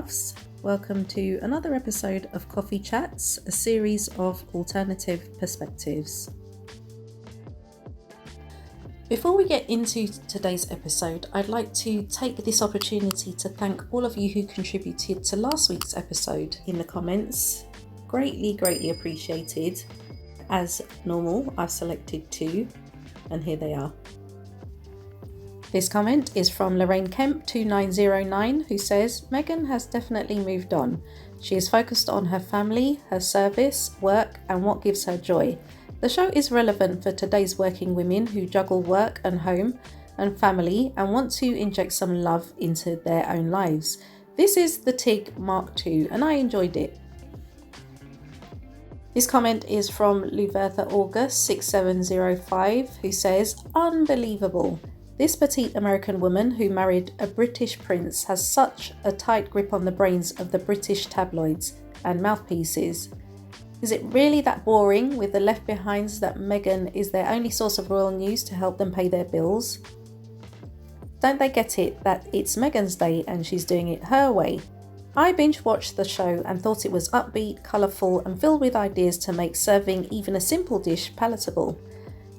loves. Welcome to another episode of Coffee Chats, a series of alternative perspectives. Before we get into today's episode, I'd like to take this opportunity to thank all of you who contributed to last week's episode in the comments. Greatly appreciated. As normal, I've selected 2, and here they are. This comment is from Lorraine Kemp 2909, who says, Meghan has definitely moved on. She is focused on her family, her service, work, and what gives her joy. The show is relevant for today's working women who juggle work and home and family and want to inject some love into their own lives. This is the TIG Mark II, and I enjoyed it. This comment is from Lubertha August 6705, who says, unbelievable. This petite American woman who married a British prince has such a tight grip on the brains of the British tabloids and mouthpieces. Is it really that boring with the left behinds that Meghan is their only source of royal news to help them pay their bills? Don't they get it that it's Meghan's day and she's doing it her way? I binge watched the show and thought it was upbeat, colourful and filled with ideas to make serving even a simple dish palatable.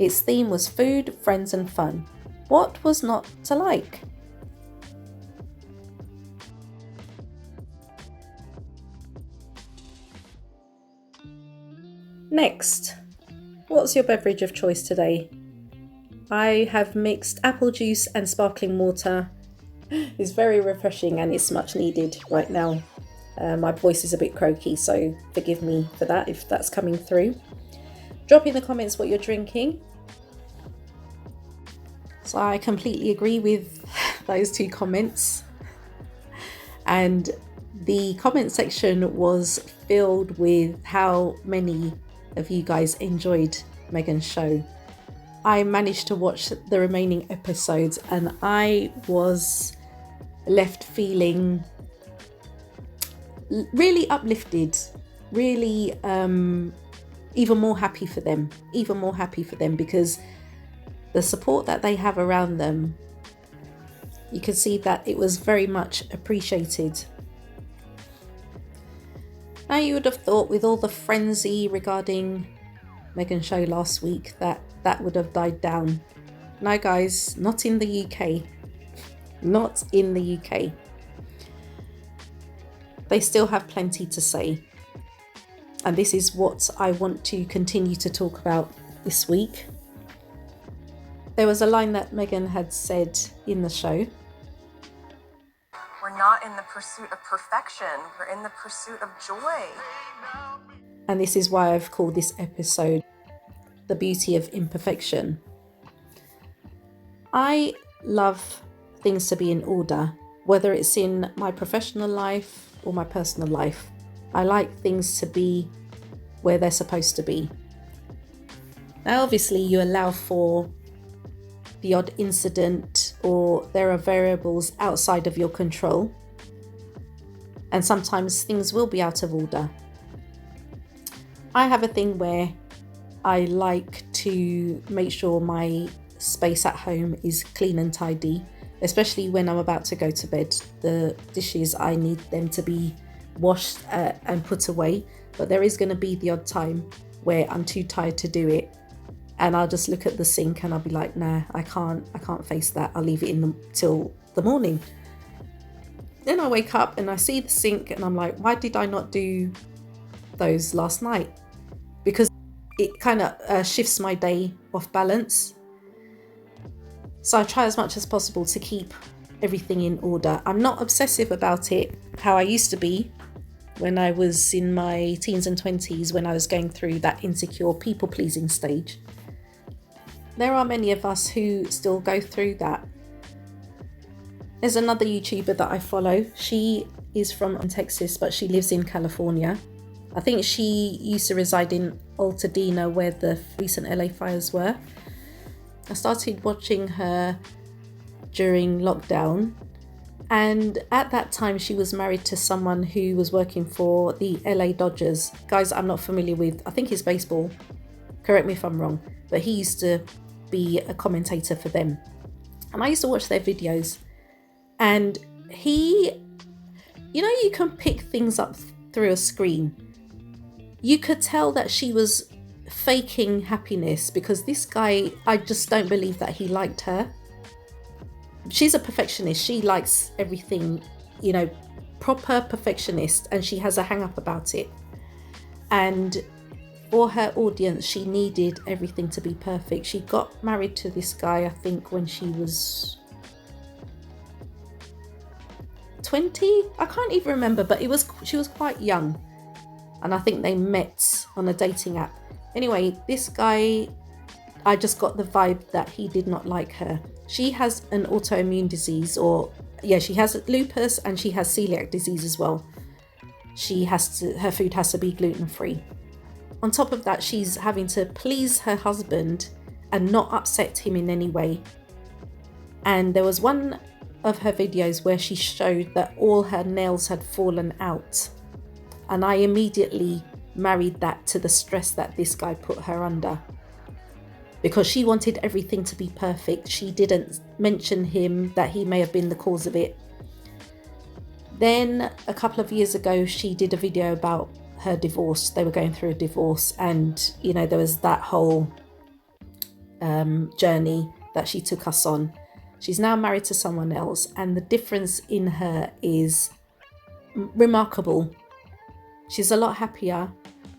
Its theme was food, friends and fun. What was not to like? Next, what's your beverage of choice today? I have mixed apple juice and sparkling water. It's very refreshing and it's much needed right now. My voice is a bit croaky, so forgive me for that if that's coming through. Drop in the comments what you're drinking. So I completely agree with those 2 comments. And the comment section was filled with how many of you guys enjoyed Meghan's show. I managed to watch the remaining episodes and I was left feeling really uplifted, really even more happy for them because the support that they have around them, you can see that it was very much appreciated. Now you would have thought with all the frenzy regarding Meghan's show last week that would have died down. No guys, not in the UK. Not in the UK. They still have plenty to say. And this is what I want to continue to talk about this week. There was a line that Meghan had said in the show. We're not in the pursuit of perfection. We're in the pursuit of joy. And this is why I've called this episode The Beauty of Imperfection. I love things to be in order, whether it's in my professional life or my personal life. I like things to be where they're supposed to be. Now, obviously, you allow for the odd incident or there are variables outside of your control. And sometimes things will be out of order. I have a thing where I like to make sure my space at home is clean and tidy, especially when I'm about to go to bed. The dishes, I need them to be washed and put away, but there is going to be the odd time where I'm too tired to do it. And I'll just look at the sink and I'll be like, nah, I can't face that. I'll leave it till the morning. Then I wake up and I see the sink and I'm like, why did I not do those last night? Because it kind of shifts my day off balance. So I try as much as possible to keep everything in order. I'm not obsessive about it, how I used to be when I was in my teens and 20s, when I was going through that insecure people-pleasing stage. There are many of us who still go through that. There's another YouTuber that I follow. She is from Texas, but she lives in California. I think she used to reside in Altadena, where the recent LA fires were. I started watching her during lockdown. And at that time, she was married to someone who was working for the LA Dodgers. Guys, I'm not familiar with, I think it's baseball. Correct me if I'm wrong. But he used to be a commentator for them. And I used to watch their videos. And he You know, you can pick things up through a screen. You could tell that she was faking happiness because this guy, I just don't believe that he liked her. She's a perfectionist. She likes everything, you know, proper perfectionist, and she has a hang up about it. And for her audience, she needed everything to be perfect. She got married to this guy, I think, when she was 20. I can't even remember, but she was quite young. And I think they met on a dating app. Anyway, this guy, I just got the vibe that he did not like her. She has an autoimmune disease, she has lupus and she has celiac disease as well. Her food has to be gluten-free. On top of that, she's having to please her husband and not upset him in any way. And there was one of her videos where she showed that all her nails had fallen out. And I immediately married that to the stress that this guy put her under. Because she wanted everything to be perfect. She didn't mention him, that he may have been the cause of it. Then a couple of years ago, she did a video about her divorce. They were going through a divorce, and you know, there was that whole journey that she took us on. She's now married to someone else, and the difference in her is remarkable. She's a lot happier.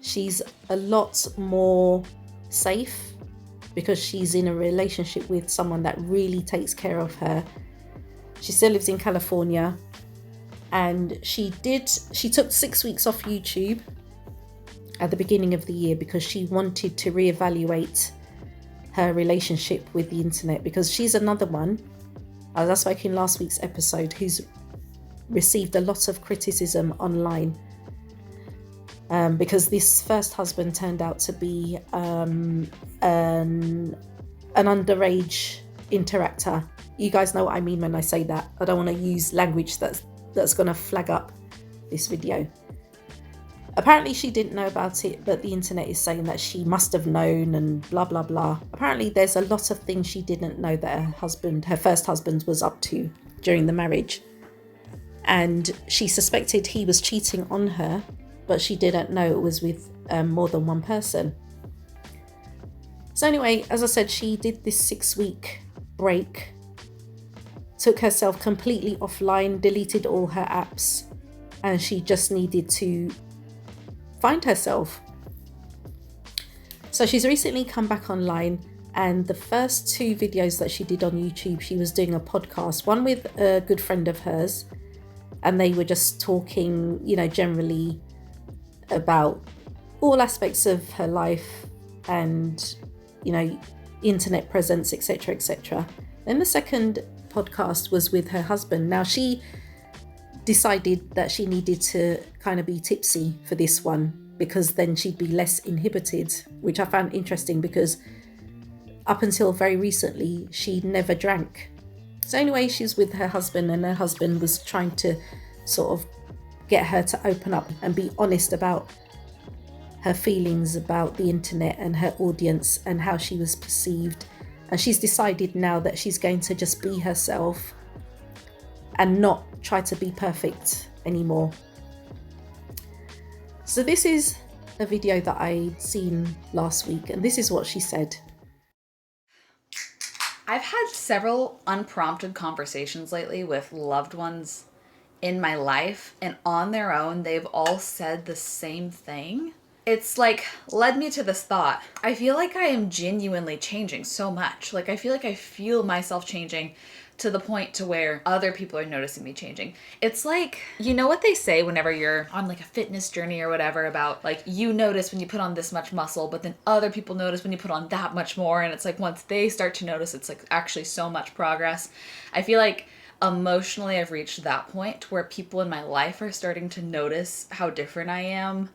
She's a lot more safe because she's in a relationship with someone that really takes care of her. She still lives in California, and she took 6 weeks off YouTube at the beginning of the year because she wanted to reevaluate her relationship with the internet, because she's another one, as I spoke in last week's episode, who's received a lot of criticism online because this first husband turned out to be an underage interactor. You guys know what I mean when I say that. I don't want to use language that's going to flag up this video. Apparently she didn't know about it, but the internet is saying that she must have known and blah blah blah. Apparently there's a lot of things she didn't know that her first husband was up to during the marriage, and she suspected he was cheating on her, but she didn't know it was with more than one person. So anyway, as I said, she did this 6-week break, took herself completely offline, deleted all her apps, and she just needed to find herself. So she's recently come back online, and the first 2 videos that she did on YouTube, she was doing a podcast, one with a good friend of hers, and they were just talking, you know, generally about all aspects of her life and, you know, internet presence, etc., etc. Then the second podcast was with her husband. Now she decided that she needed to kind of be tipsy for this one, because then she'd be less inhibited, which I found interesting because up until very recently she never drank. So anyway, she's with her husband, and her husband was trying to sort of get her to open up and be honest about her feelings about the internet and her audience and how she was perceived. And she's decided now that she's going to just be herself and not try to be perfect anymore. So this is a video that I'd seen last week, and this is what she said. I've had several unprompted conversations lately with loved ones in my life, and on their own, they've all said the same thing. It's like led me to this thought. I feel like I am genuinely changing so much. Like I feel myself changing to the point to where other people are noticing me changing. It's like, you know what they say whenever you're on like a fitness journey or whatever about like, you notice when you put on this much muscle, but then other people notice when you put on that much more. And it's like, once they start to notice, it's like actually so much progress. I feel like emotionally I've reached that point where people in my life are starting to notice how different I am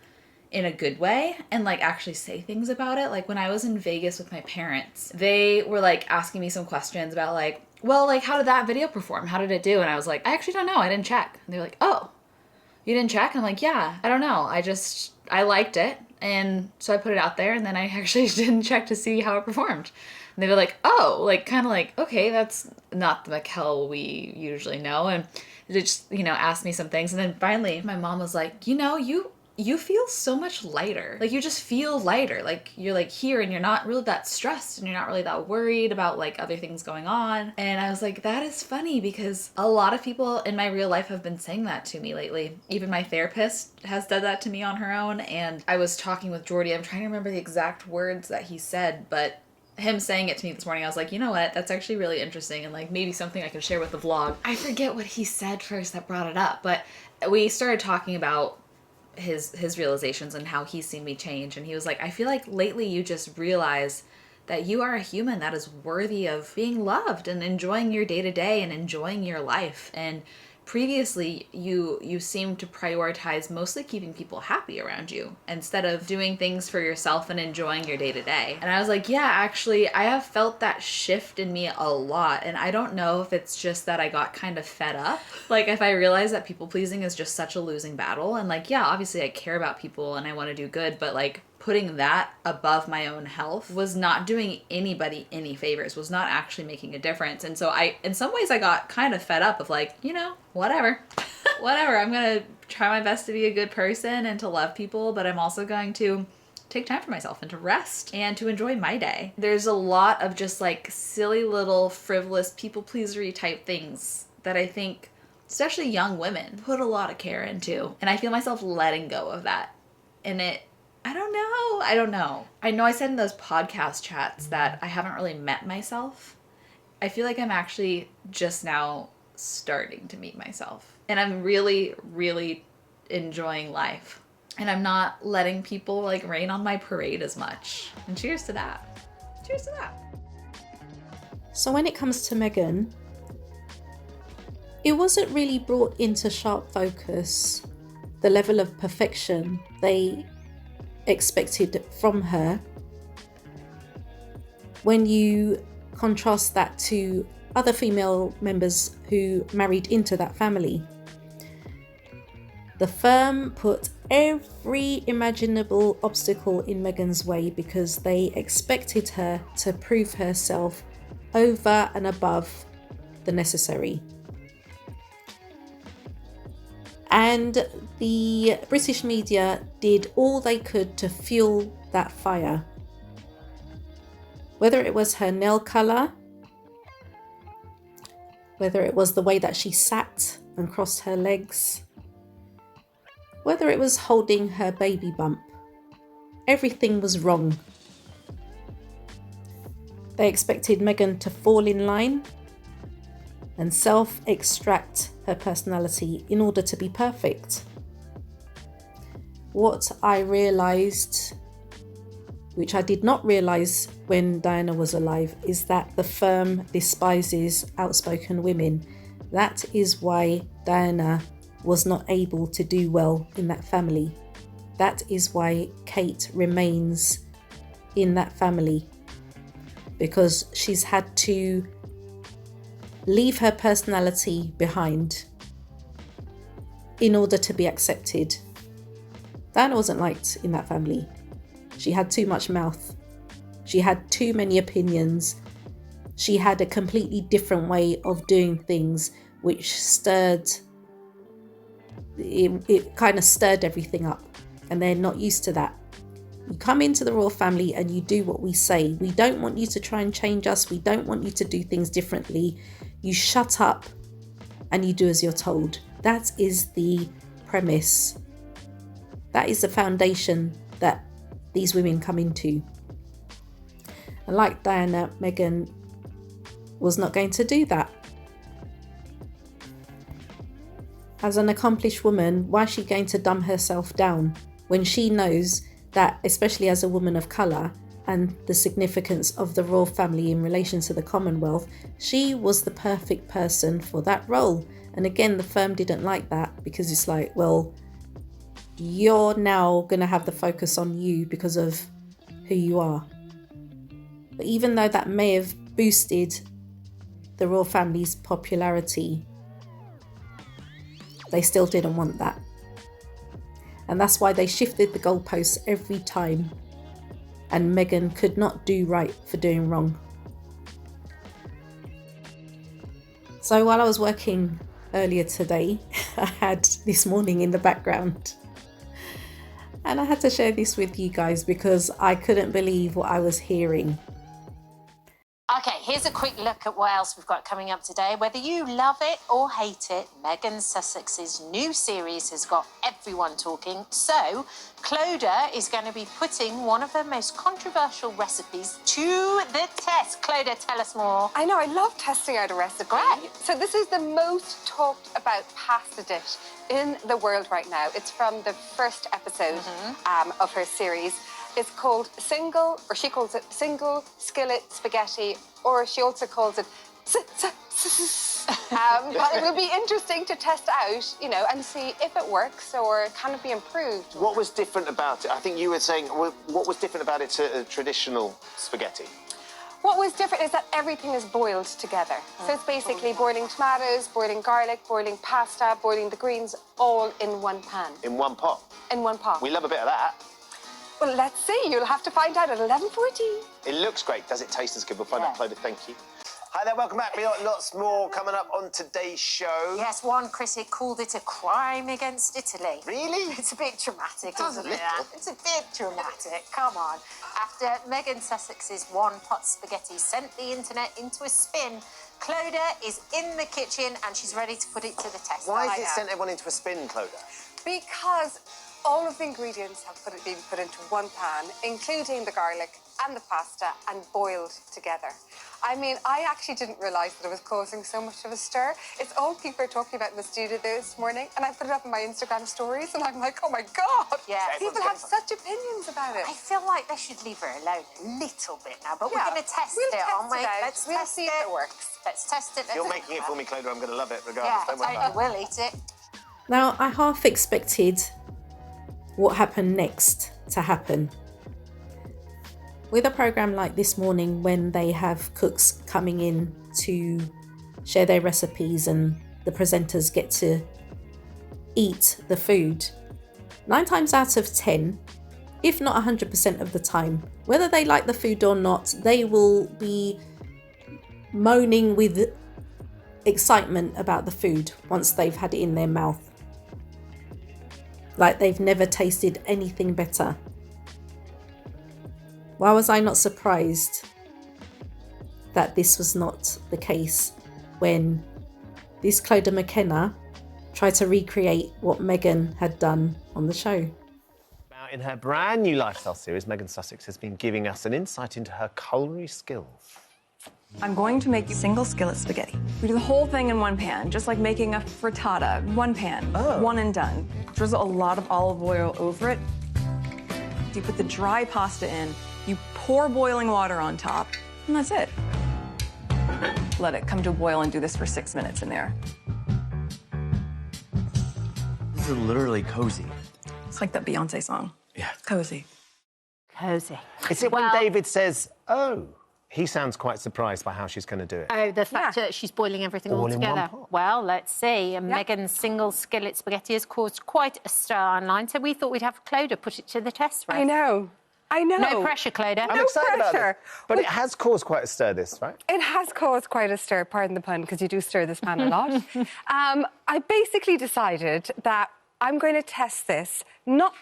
in a good way and like actually say things about it. Like when I was in Vegas with my parents, they were like asking me some questions about like, well, like how did that video perform? How did it do? And I was like, I actually don't know. I didn't check. And they're like, oh, you didn't check? And I'm like, yeah, I don't know. I liked it. And so I put it out there, and then I actually didn't check to see how it performed. And they were like, oh, like, kind of like, okay, that's not the Mikkel we usually know. And they just, asked me some things. And then finally, my mom was like, you feel so much lighter. Like, you just feel lighter. Like, you're like here and you're not really that stressed and you're not really that worried about like other things going on. And I was like, that is funny because a lot of people in my real life have been saying that to me lately. Even my therapist has said that to me on her own. And I was talking with Jordy. I'm trying to remember the exact words that he said, but him saying it to me this morning, I was like, you know what? That's actually really interesting and like maybe something I can share with the vlog. I forget what he said first that brought it up, but we started talking about his realizations and how he's seen me change. And he was like, I feel like lately you just realize that you are a human that is worthy of being loved and enjoying your day-to-day and enjoying your life. And previously you seem to prioritize mostly keeping people happy around you instead of doing things for yourself and enjoying your day-to-day. And I was like, yeah, actually I have felt that shift in me a lot. And I don't know if it's just that I got kind of fed up. Like, if I realized that people pleasing is just such a losing battle, and like, yeah, obviously I care about people and I want to do good, but like putting that above my own health was not doing anybody any favors, was not actually making a difference. And so in some ways I got kind of fed up of like, whatever, whatever. I'm going to try my best to be a good person and to love people, but I'm also going to take time for myself and to rest and to enjoy my day. There's a lot of just like silly little frivolous people pleasery type things that I think especially young women put a lot of care into. And I feel myself letting go of that. And I don't know. I know I said in those podcast chats that I haven't really met myself. I feel like I'm actually just now starting to meet myself. And I'm really, really enjoying life. And I'm not letting people like rain on my parade as much. And cheers to that. Cheers to that. So when it comes to Meghan, it wasn't really brought into sharp focus the level of perfection they expected from her when you contrast that to other female members who married into that family. The firm put every imaginable obstacle in Meghan's way because they expected her to prove herself over and above the necessary. And the British media did all they could to fuel that fire. Whether it was her nail colour, whether it was the way that she sat and crossed her legs, whether it was holding her baby bump, everything was wrong. They expected Meghan to fall in line and self-extract her personality in order to be perfect. What I realised, which I did not realise when Diana was alive, is that the firm despises outspoken women. That is why Diana was not able to do well in that family. That is why Kate remains in that family, because she's had to leave her personality behind in order to be accepted. Diana wasn't liked in that family. She had too much mouth. She had too many opinions. She had a completely different way of doing things, which it kind of stirred everything up, and they're not used to that. You come into the royal family and you do what we say. We don't want you to try and change us. We don't want you to do things differently. You shut up and you do as you're told. That is the premise. That is the foundation that these women come into. And like Diana, Meghan was not going to do that. As an accomplished woman, why is she going to dumb herself down when she knows that, especially as a woman of colour and the significance of the royal family in relation to the Commonwealth, she was the perfect person for that role? And again, the firm didn't like that, because it's like, well, you're now going to have the focus on you because of who you are. But even though that may have boosted the royal family's popularity, they still didn't want that. And that's why they shifted the goalposts every time. And Meghan could not do right for doing wrong. So while I was working earlier today, I had This Morning in the background. And I had to share this with you guys because I couldn't believe what I was hearing. Okay, here's a quick look at what else we've got coming up today. Whether you love it or hate it, Meghan Sussex's new series has got everyone talking. So, Clodagh is going to be putting one of her most controversial recipes to the test. Clodagh, tell us more. I know, I love testing out a recipe. Great. So this is the most talked about pasta dish in the world right now. It's from the first episode of her series. It's called she calls it single skillet spaghetti, or she also calls it but it will be interesting to test out, you know, and see if it works or can it be improved. What was different about it? I think you were saying, what was different about it to a traditional spaghetti? What was different is that everything is boiled together. So it's basically boiling tomatoes, boiling garlic, boiling pasta, boiling the greens, all in one pan. In one pot? In one pot. We love a bit of that. Well, let's see. You'll have to find out at 11:40. It looks great. Does it taste as good? We'll find out, Clodagh. Thank you. Hi there, welcome back. We got lots more coming up on today's show. Yes, one critic called it a crime against Italy. Really? It's a bit dramatic, Does isn't a it? little. It's a bit dramatic. Come on. After Meghan Sussex's one-pot spaghetti sent the internet into a spin, Clodagh is in the kitchen and she's ready to put it to the test. Why has it sent everyone into a spin, Clodagh? Because all of the ingredients have been put into one pan, including the garlic and the pasta, and boiled together. I mean, I actually didn't realise that it was causing so much of a stir. It's all people are talking about in the studio this morning, and I put it up in my Instagram stories, and I'm like, oh my God. Yeah. People have such opinions about it. I feel like they should leave her alone a little bit now, but Yeah, we're going to test we'll it, test aren't we? it out. Let's We'll test see if it works. Let's test it. You're making it for me, Clodagh. I'm going to love it regardless. Yeah, Don't worry I about it. will eat it. Now, I half expected what happened next to happen. With a program like This Morning, when they have cooks coming in to share their recipes and the presenters get to eat the food, 9 times out of 10, if not 100% of the time, whether they like the food or not, they will be moaning with excitement about the food once they've had it in their mouth. Like they've never tasted anything better. Why was I not surprised that this was not the case when this Clodagh McKenna tried to recreate what Meghan had done on the show? In her brand new lifestyle series, Meghan Sussex has been giving us an insight into her culinary skills. I'm going to make you single skillet spaghetti. We do the whole thing in one pan, just like making a frittata. One pan, one and done. Drizzle a lot of olive oil over it. You put the dry pasta in, you pour boiling water on top, and that's it. Let it come to a boil and do this for 6 minutes in there. This is literally cozy. It's like that Beyonce song. Yeah. Cozy. Cozy. Is it when David says, oh, he sounds quite surprised by how she's going to do it? Oh, the fact that she's boiling everything all All in one together. pot. Well, let's see. Meghan's single skillet spaghetti has caused quite a stir online, so we thought we'd have Clodagh put it to the test. I know. No pressure, Clodagh. I'm excited about it. But it has caused quite a stir, this, right? It has caused quite a stir, pardon the pun, because you do stir this pan a lot. I basically decided that I'm going to test this, not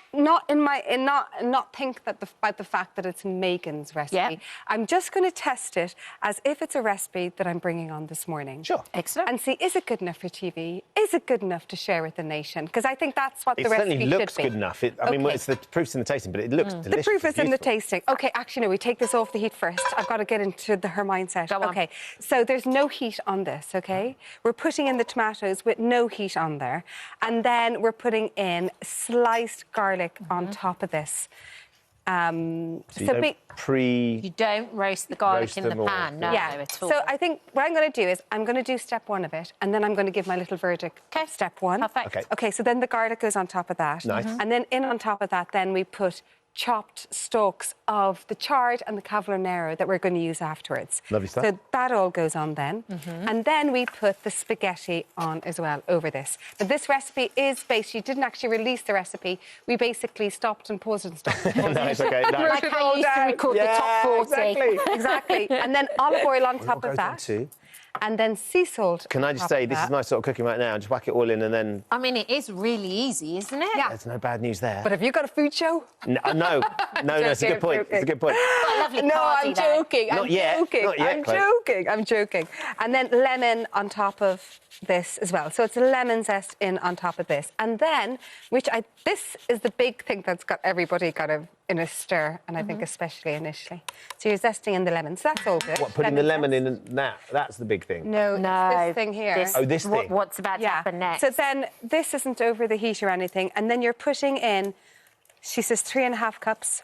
think that about the fact that it's Meghan's recipe. Yep. I'm just going to test it as if it's a recipe that I'm bringing on this morning. Sure. Excellent. And see, is it good enough for TV? Is it good enough to share with the nation? Because I think that's what the recipe should be. It certainly looks good enough. I mean, well, it's the proof's in the tasting, but it looks delicious. The proof is in the beautiful. tasting. OK, actually, no, we take this off the heat first. I've got to get into her mindset. Go on. OK, so there's no heat on this, OK? We're putting in the tomatoes with no heat on there. And then we're putting in sliced garlic on top of this. You don't roast the garlic roast in the them all. pan, no, Yeah. at all. So I think what I'm going to do is I'm going to do step 1 of it, and then I'm going to give my little verdict. Okay. Step 1. Perfect. Okay. OK, so then the garlic goes on top of that. Nice. And then in on top of that, then we put chopped stalks of the chard and the cavolo nero that we're going to use afterwards. Lovely stuff. So that all goes on then. And then we put the spaghetti on as well over this. But this recipe is based, she didn't actually release the recipe. We basically stopped and paused and stopped and paused. Nice, okay, nice. Like how you used to record the top 40. Exactly. And then olive oil on top What of goes on that. too? and then sea salt. Can I just say, this is my sort of cooking right now. Just whack it all in and then... I mean, it is really easy, isn't it? Yeah. There's no bad news there. But have you got a food show? No, it's a good point. It's a good point. Got a lovely No, cardi I'm there. joking. Not yet. Not yet, Chloe. I'm joking. And then lemon on top of this as well. So it's a lemon zest in on top of this. And then, this is the big thing that's got everybody kind of in a stir, and I think especially initially. So you're zesting in the lemon. So that's all good. What, putting the lemon in now? That's the big thing. No, it's this thing here. This thing? What's about to happen next? So then this isn't over the heat or anything. And then you're putting in, she says, 3.5 cups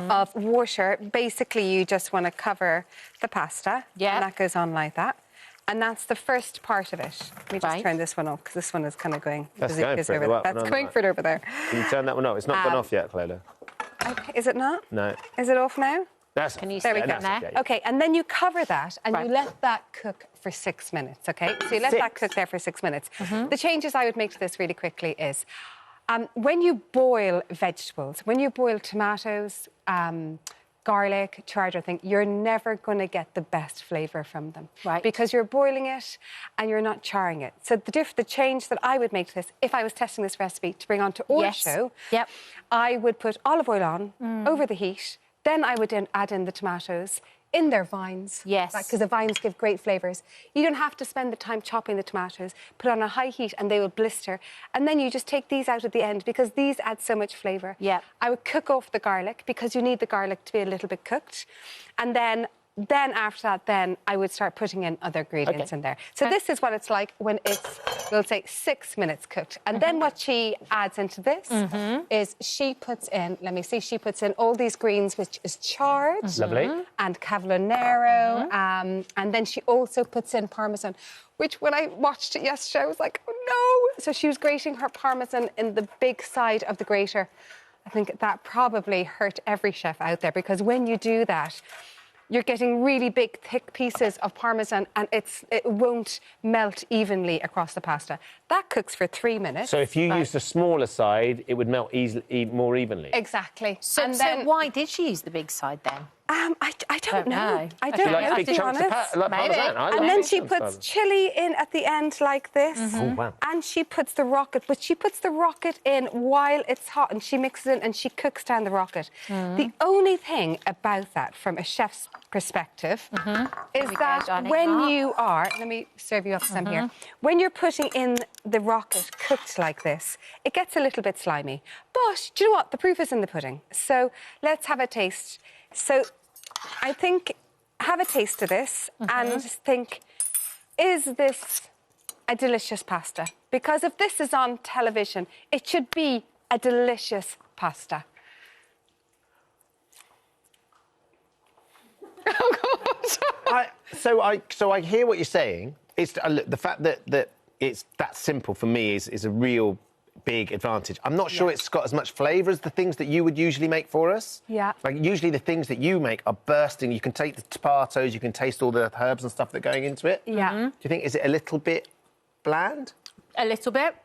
of water. Basically, you just want to cover the pasta. Yeah. And that goes on like that. And that's the first part of it. Let me just turn this one off, because this one is kind of going... That's going for it. That's going for it over there. Can you turn that one off? It's not gone off yet, Clodagh. Okay, is it not? No. Is it off now? Can you There we see go. it there? Okay, and then you cover that and you let that cook for 6 minutes, okay? So you let that cook there for 6 minutes. The changes I would make to this really quickly is when you boil vegetables, when you boil tomatoes, garlic, chard, or thing, you're never going to get the best flavour from them. Right. Because you're boiling it and you're not charring it. So the change that I would make to this, if I was testing this recipe to bring on to our show, I would put olive oil on over the heat. Then I would add in the tomatoes in their vines. Yes. Because the vines give great flavours. You don't have to spend the time chopping the tomatoes. Put on a high heat and they will blister. And then you just take these out at the end because these add so much flavour. Yeah. I would cook off the garlic because you need the garlic to be a little bit cooked. And then after that, then I would start putting in other ingredients in there. So this is what it's like when it's, we'll say, 6 minutes cooked. And then what she adds into this is she puts in, let me see, she puts in all these greens, which is chard. Lovely. And cavallonero. And then she also puts in parmesan, which when I watched it yesterday, I was like, oh no. So she was grating her parmesan in the big side of the grater. I think that probably hurt every chef out there, because when you do that, you're getting really big, thick pieces of parmesan and it won't melt evenly across the pasta. That cooks for 3 minutes. So if you used the smaller side, it would melt more evenly? Exactly. So why did she use the big side then? I don't know. I don't You know, like big to be chunks honest. of parmesan? I And like then big she chunks of puts parmesan. chili in at the end like this. Oh, wow. And she puts the rocket, but she puts the rocket in while it's hot and she mixes it and she cooks down the rocket. The only thing about that, from a chef's perspective, is that when you are... Let me serve you up some here. When you're putting in the rocket cooked like this, it gets a little bit slimy. But do you know what? The proof is in the pudding. So let's have a taste. So I think, have a taste of this and think, is this a delicious pasta? Because if this is on television, it should be a delicious pasta. So I hear what you're saying. It's the fact that it's that simple for me is a real big advantage. I'm not sure it's got as much flavour as the things that you would usually make for us. Yeah. Like, usually the things that you make are bursting. You can take the tomatoes, you can taste all the herbs and stuff that are going into it. Yeah. Do you think, is it a little bit bland? A little bit.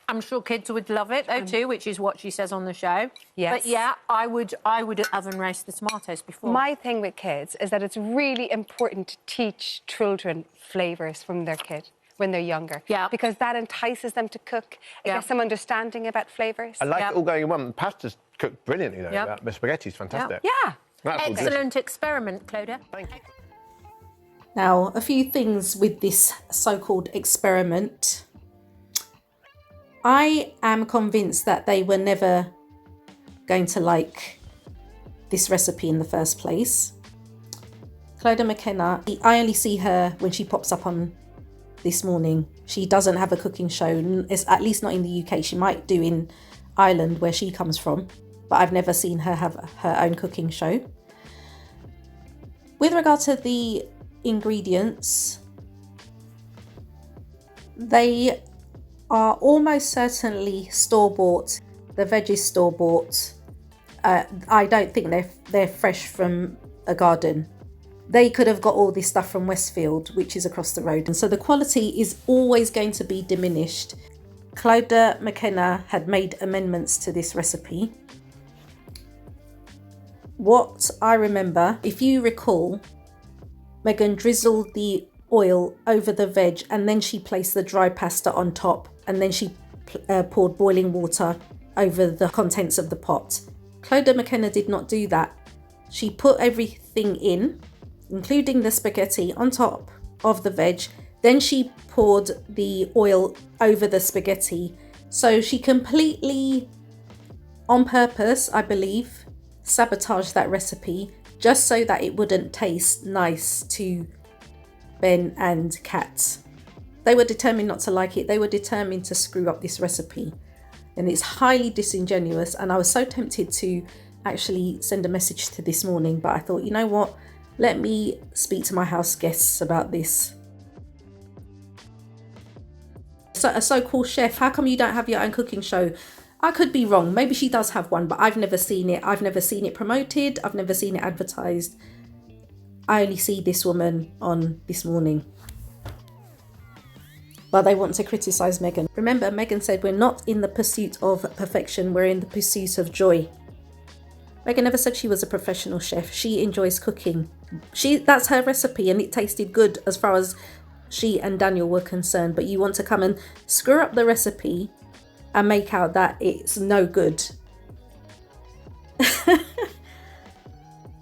I'm sure kids would love it though too, which is what she says on the show. Yes. But yeah, I would oven roast the tomatoes before. My thing with kids is that it's really important to teach children flavours from their kid when they're younger. Yeah. Because that entices them to cook. It gets them understanding about flavours. I like it all going in one. The pasta's cooked brilliantly, though. Yep. The spaghetti's fantastic. Yeah. That's all delicious. Excellent experiment, Clodagh. Thank you. Now, a few things with this so-called experiment. I am convinced that they were never going to like this recipe in the first place. Clodagh McKenna, I only see her when she pops up on This Morning. She doesn't have a cooking show, it's at least not in the UK. She might do in Ireland, where she comes from, but I've never seen her have her own cooking show. With regard to the ingredients, they are almost certainly store-bought. The veggies store-bought. I don't think they're fresh from a garden. They could have got all this stuff from Westfield, which is across the road. And so the quality is always going to be diminished. Clodagh McKenna had made amendments to this recipe. What I remember, if you recall, Meghan drizzled the oil over the veg, and then she placed the dry pasta on top, and then she poured boiling water over the contents of the pot. Clodagh McKenna did not do that. She put everything in, including the spaghetti, on top of the veg. Then she poured the oil over the spaghetti. So she completely, on purpose, I believe, sabotaged that recipe just so that it wouldn't taste nice to Ben and Kat. They were determined not to like it. They were determined to screw up this recipe. And it's highly disingenuous. And I was so tempted to actually send a message to this morning, but I thought, you know what? Let me speak to my house guests about this. So, a so-called chef, how come you don't have your own cooking show? I could be wrong. Maybe she does have one, but I've never seen it. I've never seen it promoted. I've never seen it advertised. I only see this woman on This Morning. But they want to criticise Meghan. Remember, Meghan said we're not in the pursuit of perfection, we're in the pursuit of joy. Meghan never said she was a professional chef. She enjoys cooking. That's her recipe, and it tasted good as far as she and Daniel were concerned. But you want to come and screw up the recipe and make out that it's no good.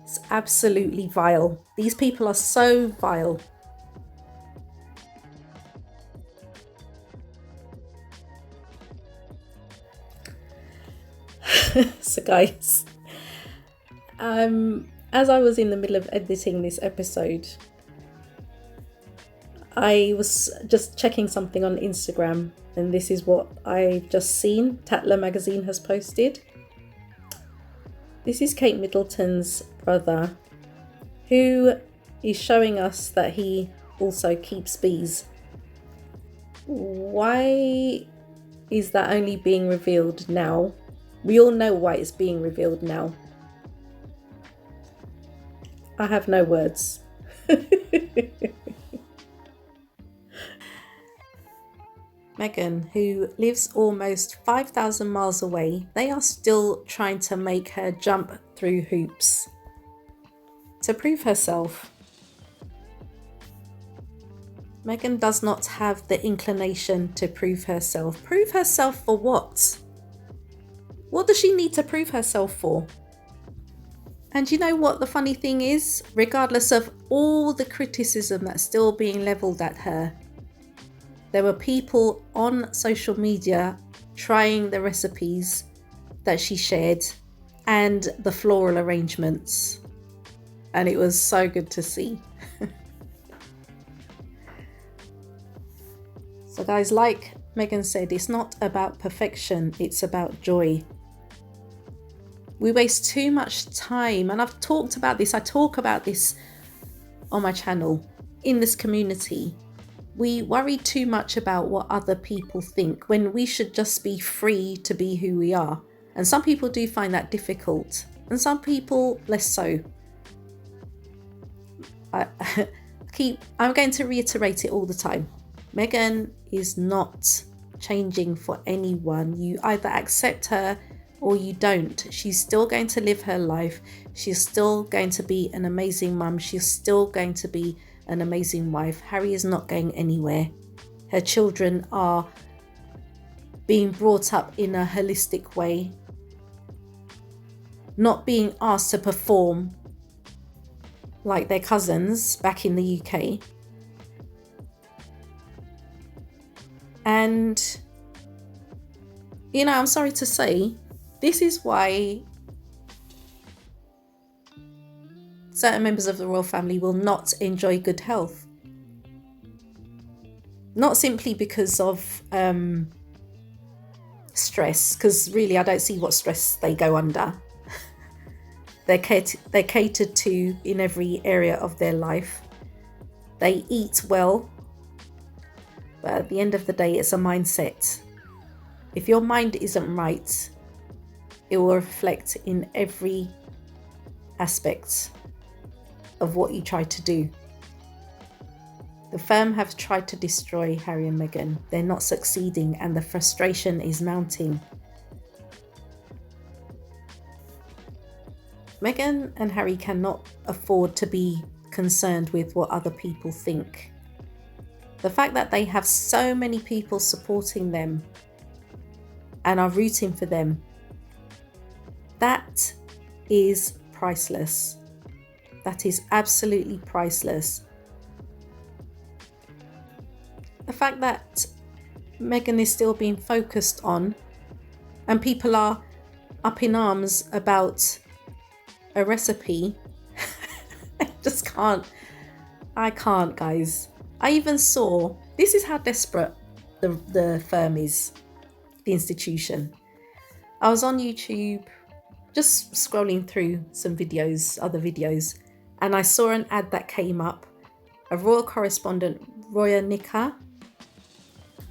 It's absolutely vile. These people are so vile. So guys, as I was in the middle of editing this episode, I was just checking something on Instagram, and this is what I've just seen. Tatler magazine has posted. This is Kate Middleton's brother, who is showing us that he also keeps bees. Why is that only being revealed now? We all know why it's being revealed now. I have no words. Meghan, who lives almost 5,000 miles away, they are still trying to make her jump through hoops to prove herself. Meghan does not have the inclination to prove herself. Prove herself for what? What does she need to prove herself for? And you know what the funny thing is? Regardless of all the criticism that's still being levelled at her, there were people on social media trying the recipes that she shared and the floral arrangements. And it was so good to see. So guys, like Meghan said, it's not about perfection, it's about joy. We waste too much time, and I've talked about this. I talk about this on my channel, in this community. We worry too much about what other people think when we should just be free to be who we are. And some people do find that difficult, and some people less so. I'm going to reiterate it all the time. Meghan is not changing for anyone. You either accept her or you don't. She's still going to live her life. She's still going to be an amazing mum. She's still going to be an amazing wife. Harry is not going anywhere. Her children are being brought up in a holistic way, not being asked to perform like their cousins back in the UK. And, you know, I'm sorry to say, this is why certain members of the royal family will not enjoy good health. Not simply because of stress, because really I don't see what stress they go under. They're catered to in every area of their life. They eat well, but at the end of the day, it's a mindset. If your mind isn't right, it will reflect in every aspect of what you try to do. The firm have tried to destroy Harry and Meghan. They're not succeeding, and the frustration is mounting. Meghan and Harry cannot afford to be concerned with what other people think. The fact that they have so many people supporting them and are rooting for them, that is priceless. That is absolutely priceless. The fact that Meghan is still being focused on and people are up in arms about a recipe, I can't, guys. I even saw, this is how desperate the firm is, the institution. I was on YouTube just scrolling through some videos, other videos, and I saw an ad that came up. A royal correspondent, Roya Nika,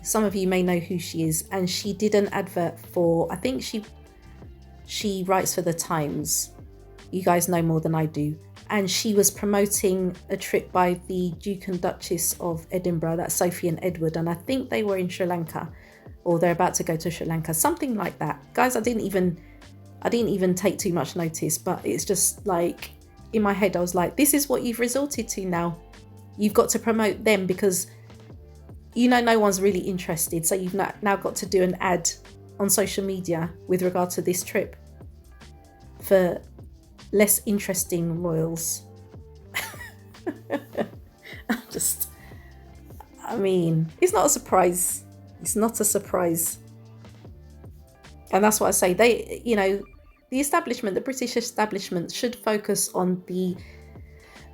some of you may know who she is, and she did an advert for, I think she writes for the Times. You guys know more than I do. And she was promoting a trip by the Duke and Duchess of Edinburgh, that's Sophie and Edward, and I think they were in Sri Lanka, or they're about to go to Sri Lanka, something like that. Guys, I didn't even take too much notice, but it's just like, in my head I was like, this is what you've resorted to now. You've got to promote them because you know no one's really interested, so you've now got to do an ad on social media with regard to this trip for less interesting royals. I mean, it's not a surprise. It's not a surprise. And that's what I say. They, you know, the establishment, the British establishment should focus on the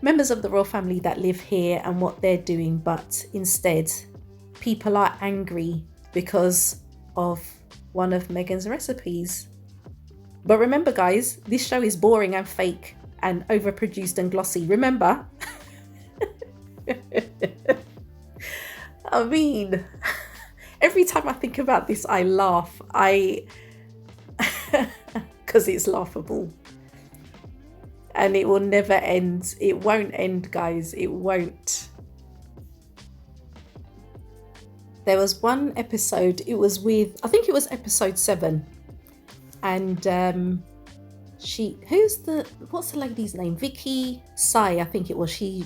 members of the royal family that live here and what they're doing. But instead, people are angry because of one of Meghan's recipes. But remember, guys, this show is boring and fake and overproduced and glossy. Remember? I mean, every time I think about this, I laugh. Because it's laughable. And it will never end. It won't end, guys. It won't. There was one episode, it was with, I think it was episode 7. And what's the lady's name? Vicky Sai, I think it was. She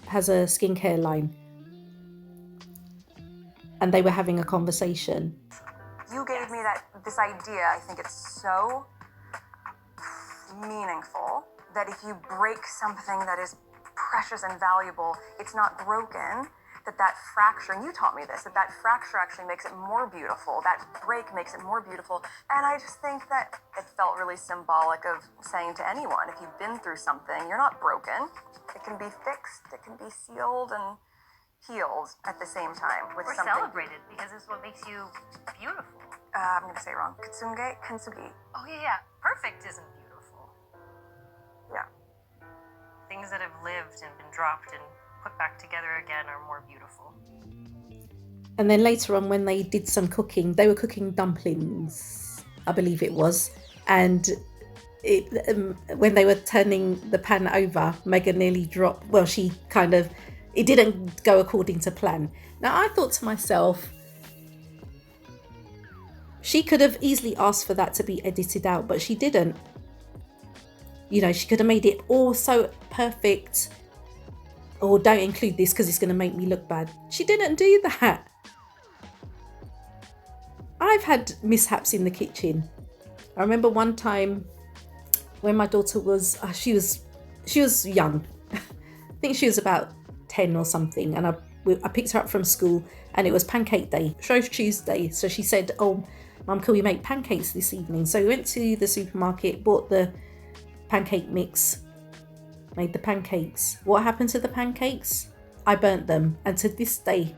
has a skincare line. And they were having a conversation. You gave me this idea. I think it's so meaningful that if you break something that is precious and valuable, it's not broken. That fracture, and you taught me this, that fracture actually makes it more beautiful. That break makes it more beautiful. And I just think that it felt really symbolic of saying to anyone, if you've been through something, you're not broken. It can be fixed, it can be sealed and healed at the same time with Or something. celebrated, because it's what makes you beautiful. I'm going to say it wrong. Kitsunge, kintsugi. Oh, yeah. Perfect isn't beautiful. Yeah. Things that have lived and been dropped and put back together again are more beautiful. And then later on, when they did some cooking, they were cooking dumplings, I believe it was. And when they were turning the pan over, Meghan nearly dropped. Well, it didn't go according to plan. Now, I thought to myself, she could have easily asked for that to be edited out, but she didn't. You know, she could have made it all so perfect. Or don't include this because it's going to make me look bad. She didn't do that. I've had mishaps in the kitchen. I remember one time when my daughter was, she was young. I think she was about 10 or something. And I picked her up from school and it was pancake day, Shrove Tuesday. So she said, oh, Mum, can we make pancakes this evening? So we went to the supermarket, bought the pancake mix, made the pancakes. What happened to the pancakes? I burnt them. And to this day,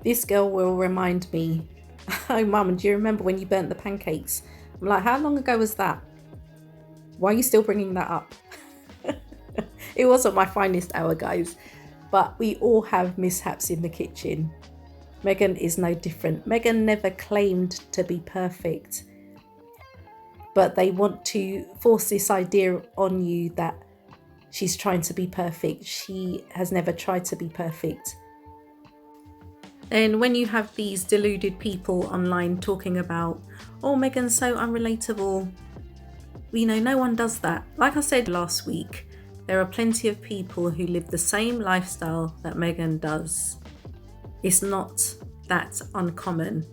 this girl will remind me, oh, Mum, do you remember when you burnt the pancakes? I'm like, how long ago was that? Why are you still bringing that up? It wasn't my finest hour, guys. But we all have mishaps in the kitchen. Meghan is no different. Meghan never claimed to be perfect. But they want to force this idea on you that she's trying to be perfect. She has never tried to be perfect. And when you have these deluded people online talking about, oh, Meghan's so unrelatable, you know, no one does that. Like I said last week, there are plenty of people who live the same lifestyle that Meghan does. It's not that uncommon.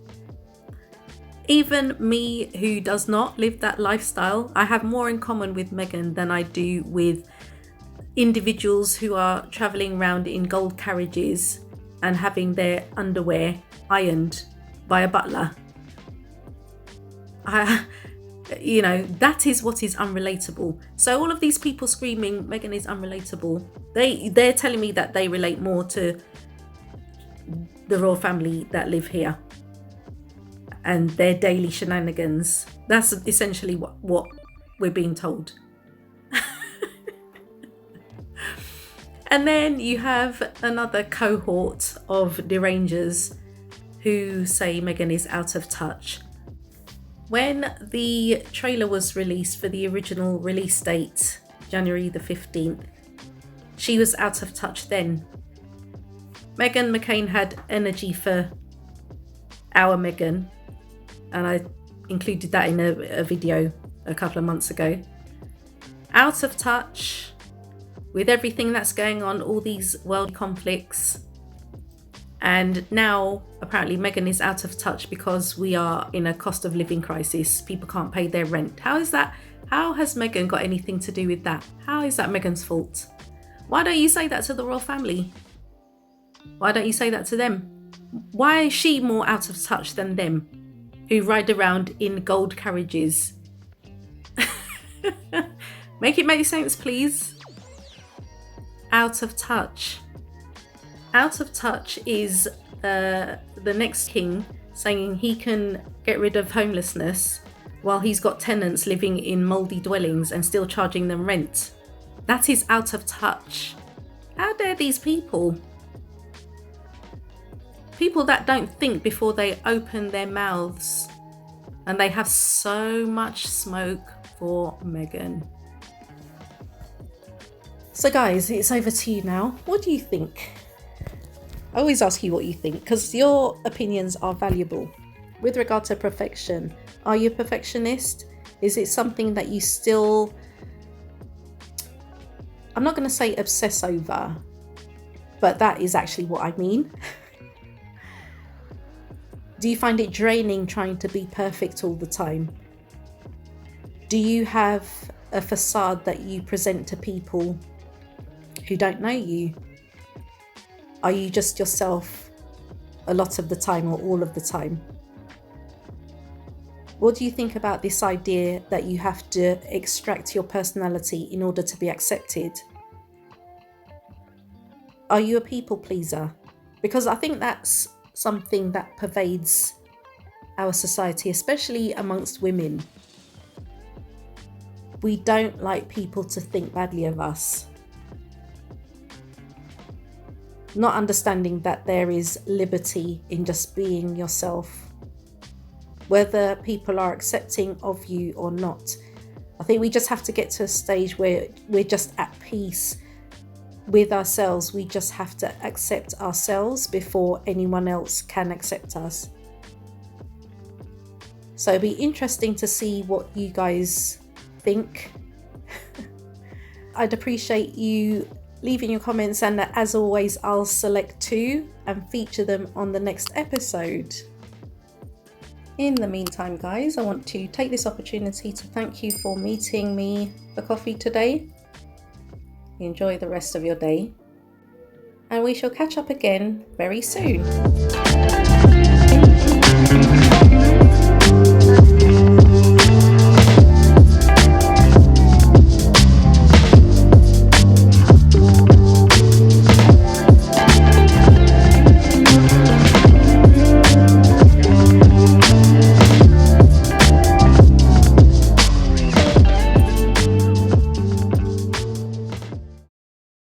Even me, who does not live that lifestyle, I have more in common with Meghan than I do with individuals who are travelling around in gold carriages and having their underwear ironed by a butler. That is what is unrelatable. So all of these people screaming Meghan is unrelatable, they're telling me that they relate more to the royal family that live here and their daily shenanigans. That's essentially what we're being told. And then you have another cohort of derangers who say Meghan is out of touch. When the trailer was released for the original release date, January the 15th, she was out of touch then. Meghan McCain had energy for our Meghan, and I included that in a video a couple of months ago. Out of touch with everything that's going on, all these world conflicts. And now apparently Meghan is out of touch because we are in a cost of living crisis. People can't pay their rent. How is that? How has Meghan got anything to do with that? How is that Meghan's fault? Why don't you say that to the royal family? Why don't you say that to them? Why is she more out of touch than them, who ride around in gold carriages? Make it make sense, please. Out of touch. Out of touch is the next king saying he can get rid of homelessness while he's got tenants living in mouldy dwellings and still charging them rent. That is out of touch. How dare these people? People that don't think before they open their mouths, and they have so much smoke for Meghan. So guys, it's over to you now. What do you think? I always ask you what you think because your opinions are valuable. With regard to perfection, are you a perfectionist? Is it something that you still, I'm not going to say obsess over, but that is actually what I mean. Do you find it draining trying to be perfect all the time? Do you have a facade that you present to people who don't know you? Are you just yourself a lot of the time or all of the time? What do you think about this idea that you have to extract your personality in order to be accepted? Are you a people pleaser? Because I think that's something that pervades our society, especially amongst women. We don't like people to think badly of us. Not understanding that there is liberty in just being yourself, whether people are accepting of you or not. I think we just have to get to a stage where we're just at peace with ourselves. We just have to accept ourselves before anyone else can accept us. So it'll be interesting to see what you guys think. I'd appreciate you leaving your comments, and as always, I'll select 2 and feature them on the next episode. In the meantime, guys, I want to take this opportunity to thank you for meeting me for coffee today. Enjoy the rest of your day, and we shall catch up again very soon.